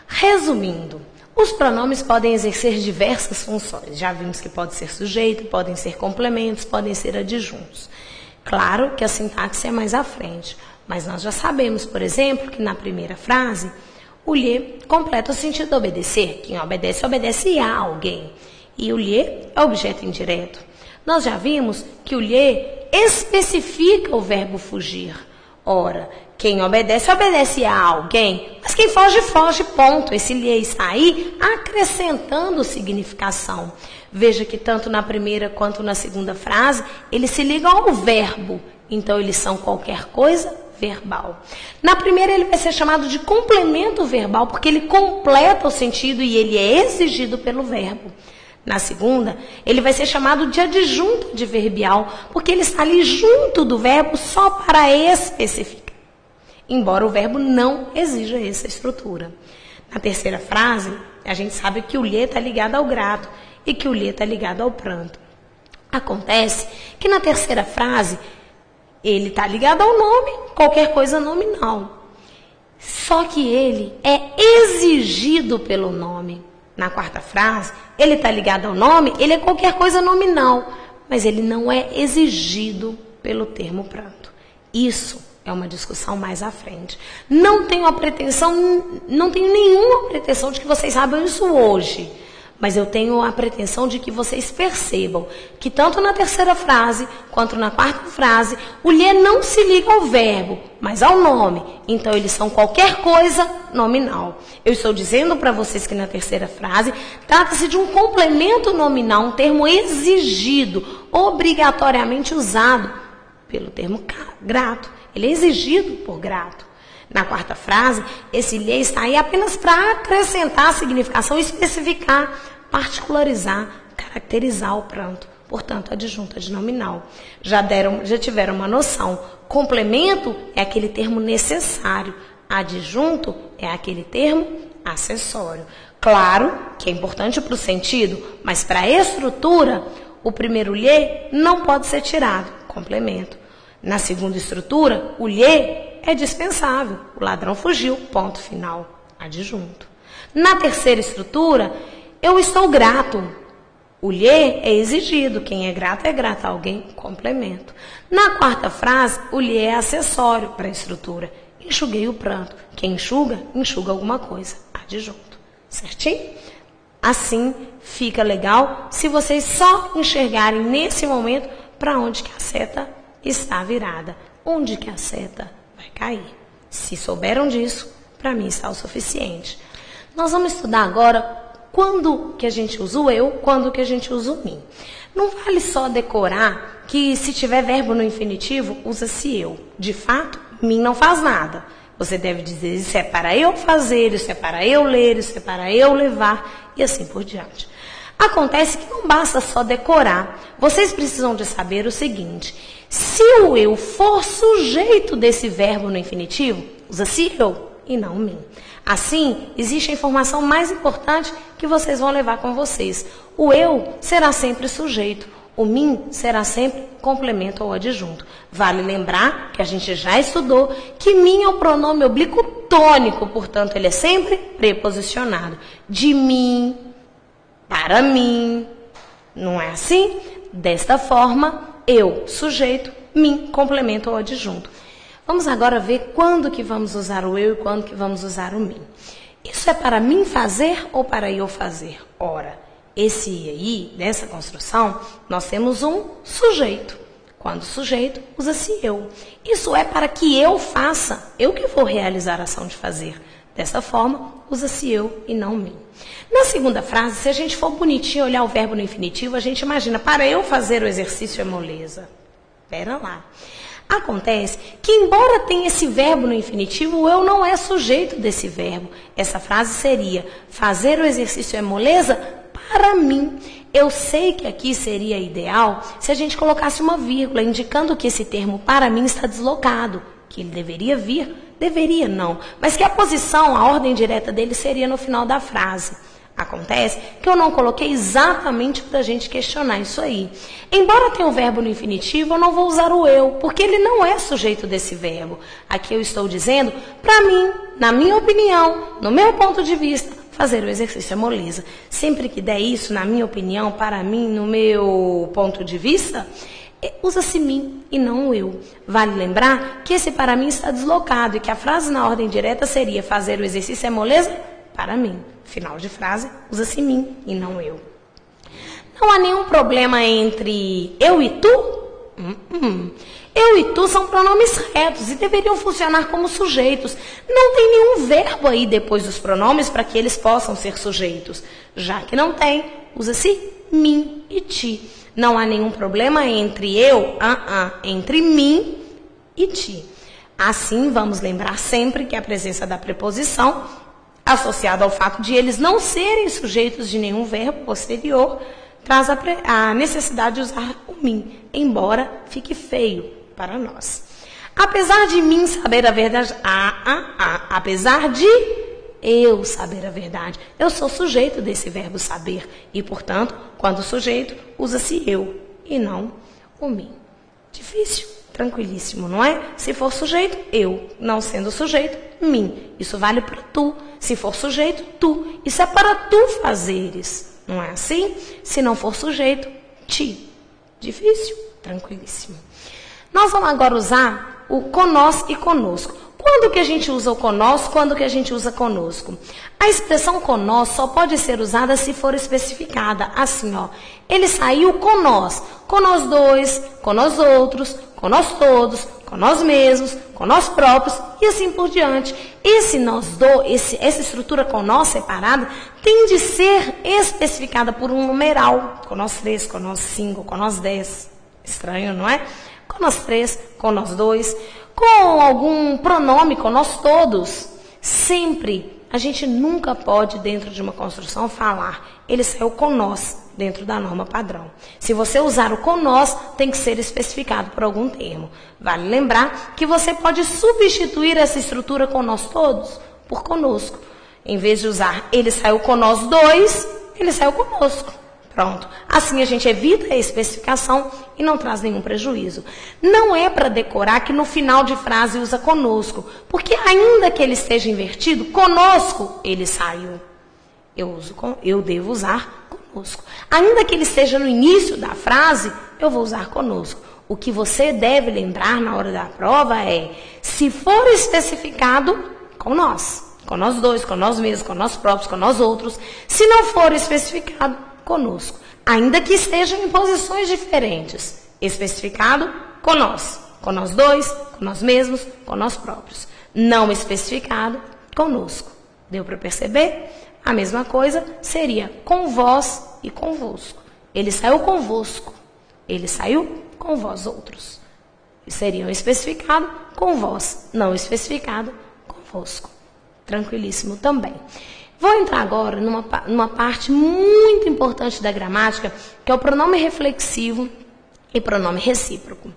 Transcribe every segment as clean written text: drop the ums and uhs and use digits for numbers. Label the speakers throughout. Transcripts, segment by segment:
Speaker 1: Resumindo, os pronomes podem exercer diversas funções. Já vimos que pode ser sujeito, podem ser complementos, podem ser adjuntos. Claro que a sintaxe é mais à frente, mas nós já sabemos, por exemplo, que na primeira frase, o lhe completa o sentido de obedecer. Quem obedece, obedece a alguém. E o lhe é objeto indireto. Nós já vimos que o lhe especifica o verbo fugir. Ora, quem obedece, obedece a alguém, mas quem foge, foge, ponto. Esse lhe está aí acrescentando significação. Veja que tanto na primeira quanto na segunda frase, eles se ligam ao verbo. Então, eles são qualquer coisa verbal. Na primeira, ele vai ser chamado de complemento verbal, porque ele completa o sentido e ele é exigido pelo verbo. Na segunda, ele vai ser chamado de adjunto adverbial, porque ele está ali junto do verbo só para especificar, embora o verbo não exija essa estrutura. Na terceira frase, a gente sabe que o lhe está ligado ao grato e que o lhe está ligado ao pranto. Acontece que na terceira frase, ele está ligado ao nome, qualquer coisa nominal. Só que ele é exigido pelo nome. Na quarta frase, ele está ligado ao nome, ele é qualquer coisa nominal, mas ele não é exigido pelo termo pranto. Isso é uma discussão mais à frente. Não tenho nenhuma pretensão de que vocês saibam isso hoje, mas eu tenho a pretensão de que vocês percebam que tanto na terceira frase quanto na quarta frase, o lhe não se liga ao verbo, mas ao nome. Então, eles são qualquer coisa nominal. Eu estou dizendo para vocês que na terceira frase, trata-se de um complemento nominal, um termo exigido, obrigatoriamente usado pelo termo grato. Ele é exigido por grato. Na quarta frase, esse lhe está aí apenas para acrescentar a significação, especificar, particularizar, caracterizar o pranto. Portanto, adjunto adnominal. Já tiveram uma noção. Complemento é aquele termo necessário. Adjunto é aquele termo acessório. Claro que é importante para o sentido, mas para a estrutura, o primeiro lhe não pode ser tirado. Complemento. Na segunda estrutura, o lhe é dispensável. O ladrão fugiu, ponto final, adjunto. Na terceira estrutura, eu estou grato. O lhe é exigido. Quem é grato a alguém, complemento. Na quarta frase, o lhe é acessório para a estrutura. Enxuguei o pranto. Quem enxuga, enxuga alguma coisa, adjunto. Certinho? Assim, fica legal se vocês só enxergarem nesse momento para onde que a seta está virada. Onde que a seta vai cair. Se souberam disso, para mim está o suficiente. Nós vamos estudar agora quando que a gente usa o eu, quando que a gente usa o mim. Não vale só decorar que se tiver verbo no infinitivo, usa-se eu. De fato, mim não faz nada. Você deve dizer, isso é para eu fazer, isso é para eu ler, isso é para eu levar, e assim por diante. Acontece que não basta só decorar. Vocês precisam de saber o seguinte: se o eu for sujeito desse verbo no infinitivo, usa-se eu e não mim. Assim, existe a informação mais importante que vocês vão levar com vocês. O eu será sempre sujeito. O mim será sempre complemento ou adjunto. Vale lembrar que a gente já estudou que mim é o pronome oblíquo tônico, portanto, ele é sempre preposicionado. De mim, para mim. Não é assim? Desta forma, eu, sujeito, mim, complemento ou adjunto. Vamos agora ver quando que vamos usar o eu e quando que vamos usar o mim. Isso é para mim fazer ou para eu fazer? Ora, esse aí, nessa construção, nós temos um sujeito. Quando sujeito, usa-se eu. Isso é para que eu faça, eu que vou realizar a ação de fazer. Dessa forma, usa-se eu e não mim. Na segunda frase, se a gente for bonitinho olhar o verbo no infinitivo, a gente imagina, para eu fazer o exercício é moleza. Espera lá. Acontece que, embora tenha esse verbo no infinitivo, o eu não é sujeito desse verbo. Essa frase seria, fazer o exercício é moleza para mim. Eu sei que aqui seria ideal se a gente colocasse uma vírgula, indicando que esse termo para mim está deslocado, que ele deveria vir, deveria não, mas que a posição, a ordem direta dele seria no final da frase. Acontece que eu não coloquei exatamente para a gente questionar isso aí. Embora tenha o verbo no infinitivo, eu não vou usar o eu, porque ele não é sujeito desse verbo. Aqui eu estou dizendo, para mim, na minha opinião, no meu ponto de vista, fazer o exercício é moleza. Sempre que der isso, na minha opinião, para mim, no meu ponto de vista, usa-se mim e não o eu. Vale lembrar que esse para mim está deslocado e que a frase na ordem direta seria fazer o exercício é moleza para mim. Final de frase, usa-se mim e não eu. Não há nenhum problema entre eu e tu? Eu e tu são pronomes retos e deveriam funcionar como sujeitos. Não tem nenhum verbo aí depois dos pronomes para que eles possam ser sujeitos. Já que não tem, usa-se mim e ti. Não há nenhum problema entre eu, entre mim e ti. Assim, vamos lembrar sempre que a presença da preposição, associada ao fato de eles não serem sujeitos de nenhum verbo posterior, traz a necessidade de usar o mim, embora fique feio para nós. Apesar de mim saber a verdade, apesar de eu saber a verdade, eu sou sujeito desse verbo saber e, portanto, quando sujeito, usa-se eu e não o mim. Difícil? Tranquilíssimo, não é? Se for sujeito, eu. Não sendo sujeito, mim. Isso vale para tu. Se for sujeito, tu. Isso é para tu fazeres. Não é assim? Se não for sujeito, ti. Difícil? Tranquilíssimo. Nós vamos agora usar o conosco e conosco. Quando que a gente usa o conosco? Quando que a gente usa conosco? A expressão conosco só pode ser usada se for especificada. Assim, ó. Ele saiu com nós dois, com nós outros, com nós todos, com nós mesmos, com nós próprios e assim por diante. Essa estrutura com nós separada tem de ser especificada por um numeral. Com nós 3, com nós 5, com nós 10. Estranho, não é? Com nós 3, com nós 2, com algum pronome, com nós todos. Sempre, a gente nunca pode, dentro de uma construção, falar, ele saiu com nós, dentro da norma padrão. Se você usar o com nós, tem que ser especificado por algum termo. Vale lembrar que você pode substituir essa estrutura com nós todos por conosco. Em vez de usar ele saiu com nós dois, ele saiu conosco. Pronto. Assim a gente evita a especificação e não traz nenhum prejuízo. Não é para decorar que no final de frase usa conosco, porque ainda que ele esteja invertido, conosco ele saiu. Eu devo usar conosco. Ainda que ele esteja no início da frase, eu vou usar conosco. O que você deve lembrar na hora da prova é, se for especificado, com nós dois, com nós mesmos, com nós próprios, com nós outros. Se não for especificado, conosco. Ainda que estejam em posições diferentes. Especificado, com nós dois, com nós mesmos, com nós próprios. Não especificado, conosco. Deu para perceber? A mesma coisa seria com vós e convosco. Ele saiu convosco. Ele saiu com vós outros. Seriam especificado com vós, não especificado convosco. Tranquilíssimo também. Vou entrar agora numa parte muito importante da gramática, que é o pronome reflexivo e pronome recíproco.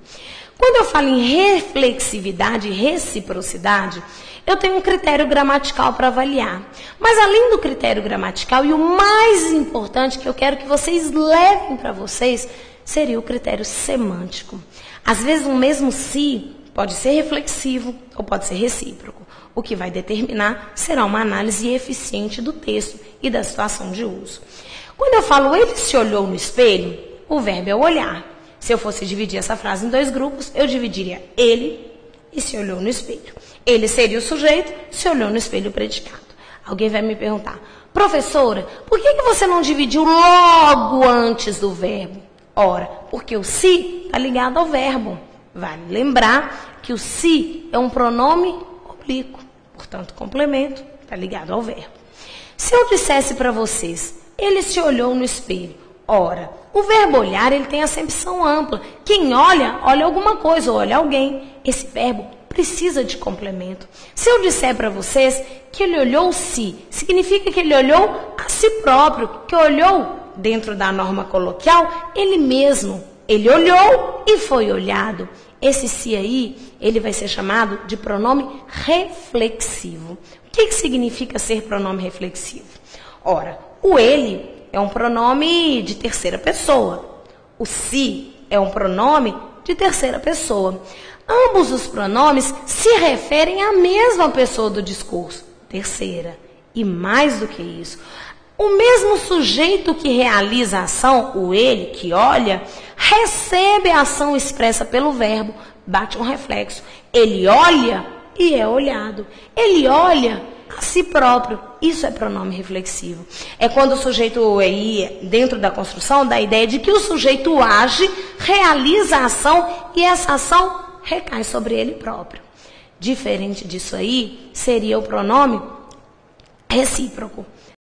Speaker 1: Quando eu falo em reflexividade e reciprocidade, eu tenho um critério gramatical para avaliar. Mas além do critério gramatical, e o mais importante que eu quero que vocês levem para vocês, seria o critério semântico. Às vezes, um mesmo se pode ser reflexivo ou pode ser recíproco. O que vai determinar será uma análise eficiente do texto e da situação de uso. Quando eu falo ele se olhou no espelho, o verbo é olhar. Se eu fosse dividir essa frase em dois grupos, eu dividiria ele e se olhou no espelho. Ele seria o sujeito, se olhou no espelho o predicado. Alguém vai me perguntar, professora, por que você não dividiu logo antes do verbo? Ora, porque o se está ligado ao verbo. Vale lembrar que o se é um pronome oblíquo, portanto, complemento, está ligado ao verbo. Se eu dissesse para vocês, ele se olhou no espelho. Ora, o verbo olhar, ele tem acepção ampla. Quem olha, olha alguma coisa, ou olha alguém. Esse verbo precisa de complemento. Se eu disser para vocês que ele olhou-se, significa que ele olhou a si próprio, que olhou, dentro da norma coloquial, ele mesmo. Ele olhou e foi olhado. Esse se aí, ele vai ser chamado de pronome reflexivo. O que significa ser pronome reflexivo? Ora, O ele é um pronome de terceira pessoa. O se é um pronome de terceira pessoa. Ambos os pronomes se referem à mesma pessoa do discurso, terceira. E mais do que isso, o mesmo sujeito que realiza a ação, o ele, que olha, recebe a ação expressa pelo verbo, bate um reflexo. Ele olha e é olhado. Ele olha a si próprio. Isso é pronome reflexivo. É quando o sujeito, aí, dentro da construção, dá a ideia de que o sujeito age, realiza a ação e essa ação recai sobre ele próprio. Diferente disso aí, seria o pronome recíproco.